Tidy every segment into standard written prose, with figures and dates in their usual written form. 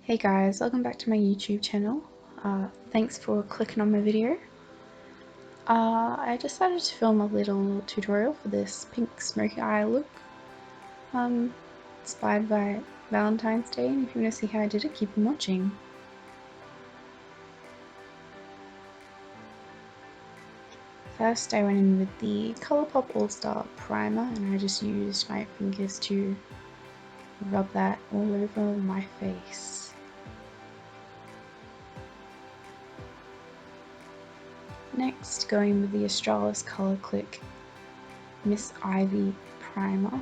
Hey guys, welcome back to my YouTube channel. Thanks for clicking on my video. I decided to film a little tutorial for this pink smoky eye look, inspired by Valentine's Day, and if you want to see how I did it, keep on watching. First I went in with the Colourpop All-Star Primer, and I just used my fingers to rub that all over my face. Next, going with the Australis Colour Click Miss Ivy Primer,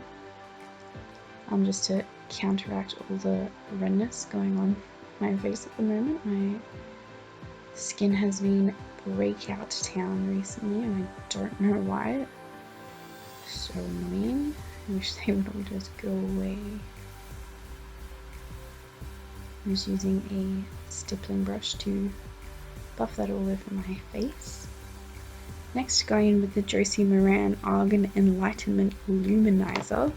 just to counteract all the redness going on my face at the moment. My skin has been breakout town recently and I don't know why. It's so annoying. I wish they would all just go away. I'm just using a stippling brush to buff that all over my face. Next, going in with the Josie Moran Argan Enlightenment Luminizer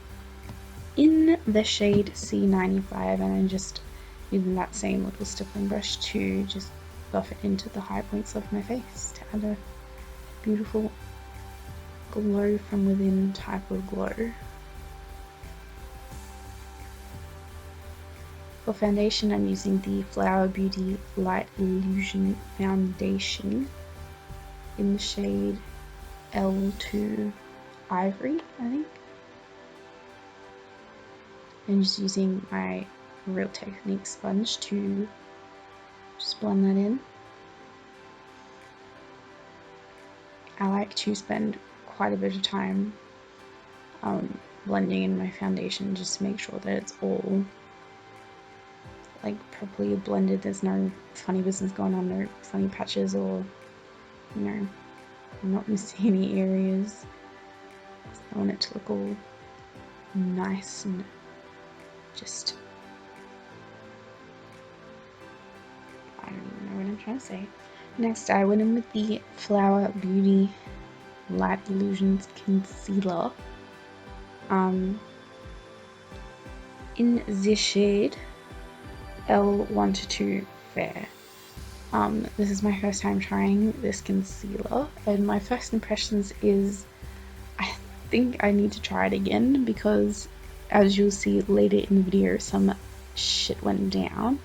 in the shade C95, and I'm just using that same little stippling brush to just buff it into the high points of my face to add a beautiful glow from within type of glow. For foundation, I'm using the Flower Beauty Light Illusion Foundation in the shade L2 Ivory, I think. And just using my Real Technique sponge to just blend that in. I like to spend quite a bit of time blending in my foundation just to make sure that it's all like properly blended. There's no funny business going on, no funny patches, or you know, I'm not missing any areas. I want it to look all nice and just, I don't even know what I'm trying to say. Next, I went in with the Flower Beauty Light Illusions Concealer in the shade L1 to 2 Fair. This is my first time trying this concealer, and my first impressions is I think I need to try it again because, as you'll see later in the video, some shit went down.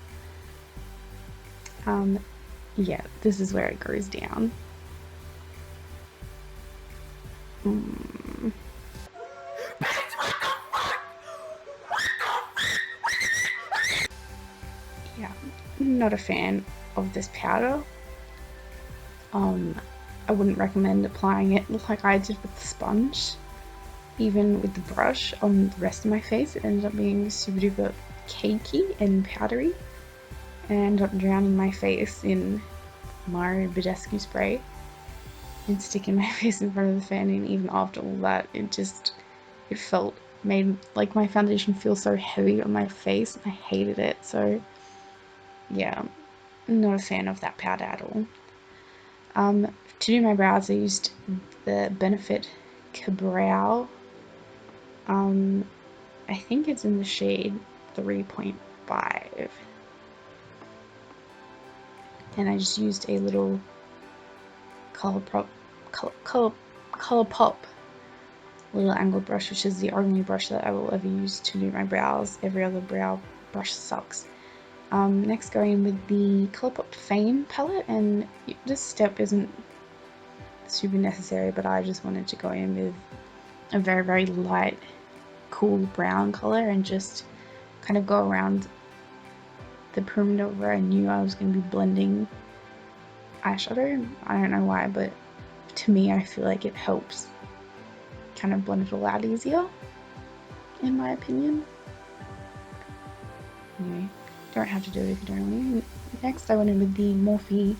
Yeah, this is where it goes down. Yeah, not a fan of this powder. I wouldn't recommend applying it like I did with the sponge. Even with the brush on the rest of my face, it ended up being super duper cakey and powdery, and I ended up drowning my face in Mario Badescu spray and sticking my face in front of the fan, and even after all that, it made like my foundation feel so heavy on my face, and I hated it. So yeah, I'm not a fan of that powder at all. To do my brows, I used the Benefit Ka-Brow. I think it's in the shade 3.5. And I just used a little Colourpop little angled brush, which is the only brush that I will ever use to do my brows. Every other brow brush sucks. Next, going in with the Colourpop Fame palette, and this step isn't super necessary, but I just wanted to go in with a very, very light, cool brown color and just kind of go around the perimeter where I knew I was going to be blending eyeshadow. I don't know why, but to me I feel like it helps kind of blend it all out easier, in my opinion. Anyway, don't have to do it if you don't want to. Next, I went in with the Morphe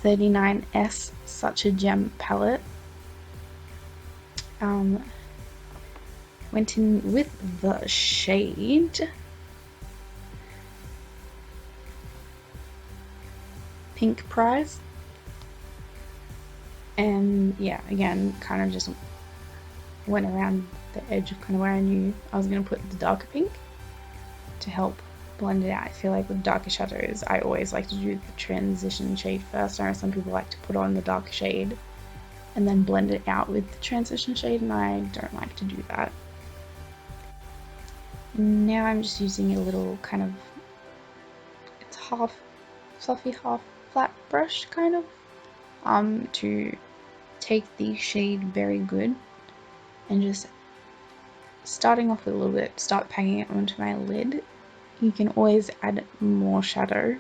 39S Such a Gem palette. Went in with the shade Pink Prize, and yeah, again, kind of just went around the edge of kind of where I knew I was going to put the darker pink to help blend it out. I feel like with darker shadows, I always like to do the transition shade first. I know some people like to put on the darker shade and then blend it out with the transition shade, and I don't like to do that. Now I'm just using a little kind of, it's half fluffy, half flat brush kind of, to take the shade Very Good and just starting off with a little bit, start packing it onto my lid. You can always add more shadow,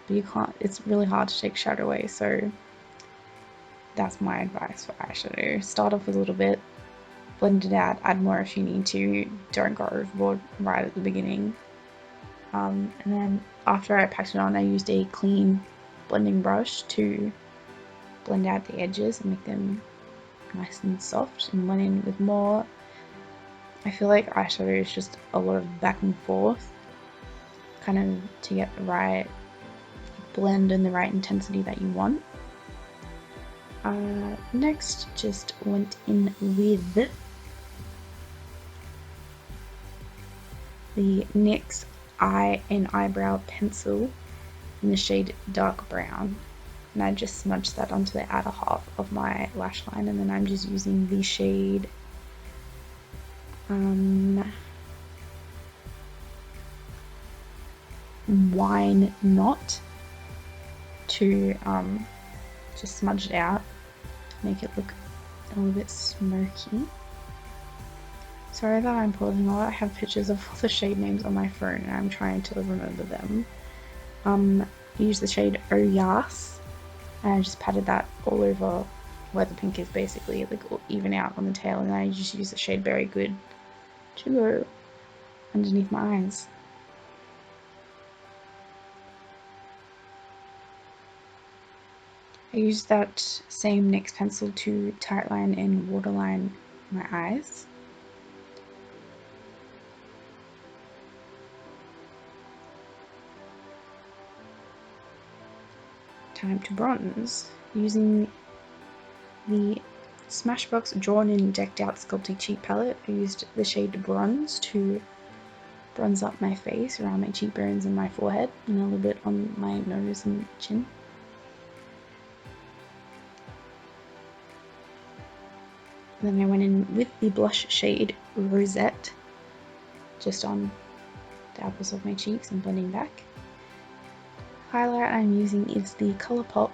but you can't, it's really hard to take shadow away, so that's my advice for eyeshadow. Start off with a little bit, blend it out, add more if you need to, don't go overboard right at the beginning. And then after I packed it on, I used a clean blending brush to blend out the edges and make them nice and soft, and went in with more. I feel like eyeshadow is just a lot of back and forth, kind of to get the right blend and the right intensity that you want. Next, just went in with the NYX Eye and Eyebrow Pencil in the shade Dark Brown, and I just smudged that onto the outer half of my lash line, and then I'm just using the shade Wine Not to just smudge it out, make it look a little bit smoky. Sorry that I'm pausing a lot. I have pictures of all the shade names on my phone and I'm trying to remember them. Use the shade Oh Yas, and I just patted that all over where the pink is, basically, like even out on the tail, and then I just use the shade Very Good to go underneath my eyes. I used that same NYX pencil to tightline and waterline my eyes. Time to bronze. Using the Smashbox Drawn In Decked Out Sculpting Cheek palette, I used the shade Bronze to bronze up my face, around my cheekbones and my forehead, and a little bit on my nose and chin. Then I went in with the blush shade Rosette, just on the apples of my cheeks and blending back. Highlight I'm using is the Colourpop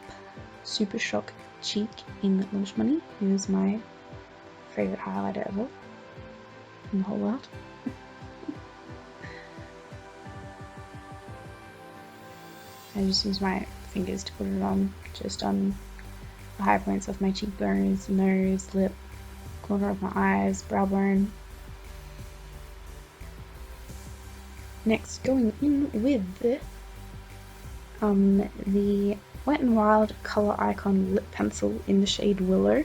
Super Shock Cheek in Lunch Money. It is my favourite highlighter ever in the whole world. I just use my fingers to put it on, just on the high points of my cheekbones, nose, lip, corner of my eyes, brow bone. Next, going in with the Wet n Wild Colour Icon Lip Pencil in the shade Willow.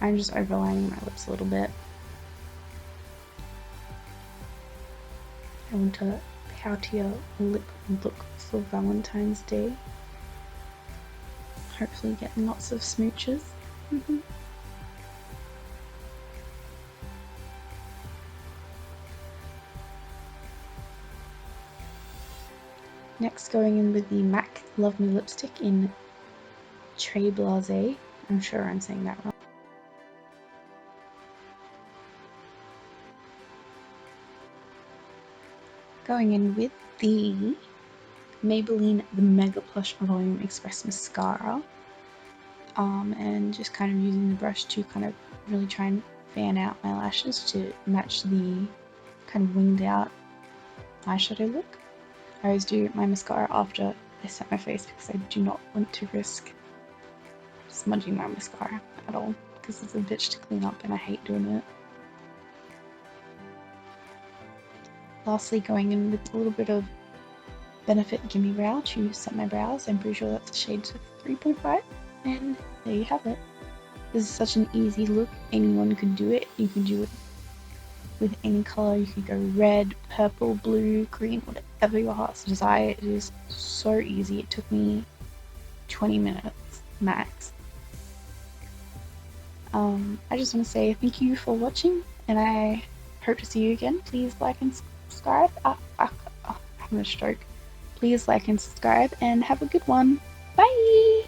I'm just overlining my lips a little bit. I want a poutier lip look for Valentine's Day. Hopefully get lots of smooches. Next, going in with the MAC Love Me lipstick in Très Blasé. I'm sure I'm saying that wrong. Going in with the Maybelline The Mega Plush Volume Express Mascara. And just kind of using the brush to kind of really try and fan out my lashes to match the kind of winged out eyeshadow look. I always do my mascara after I set my face because I do not want to risk smudging my mascara at all, because it's a bitch to clean up and I hate doing it. Lastly, going in with a little bit of Benefit Gimme Brow to set my brows. I'm pretty sure that's the shade 3.5, and there you have it. This is such an easy look, anyone could do it. You can do it with any colour. You could go red, purple, blue, green, whatever your heart's desire. It is so easy. It took me 20 minutes max. I just want to say thank you for watching, and I hope to see you again. Please like and subscribe. from a stroke. Please like and subscribe and have a good one. Bye!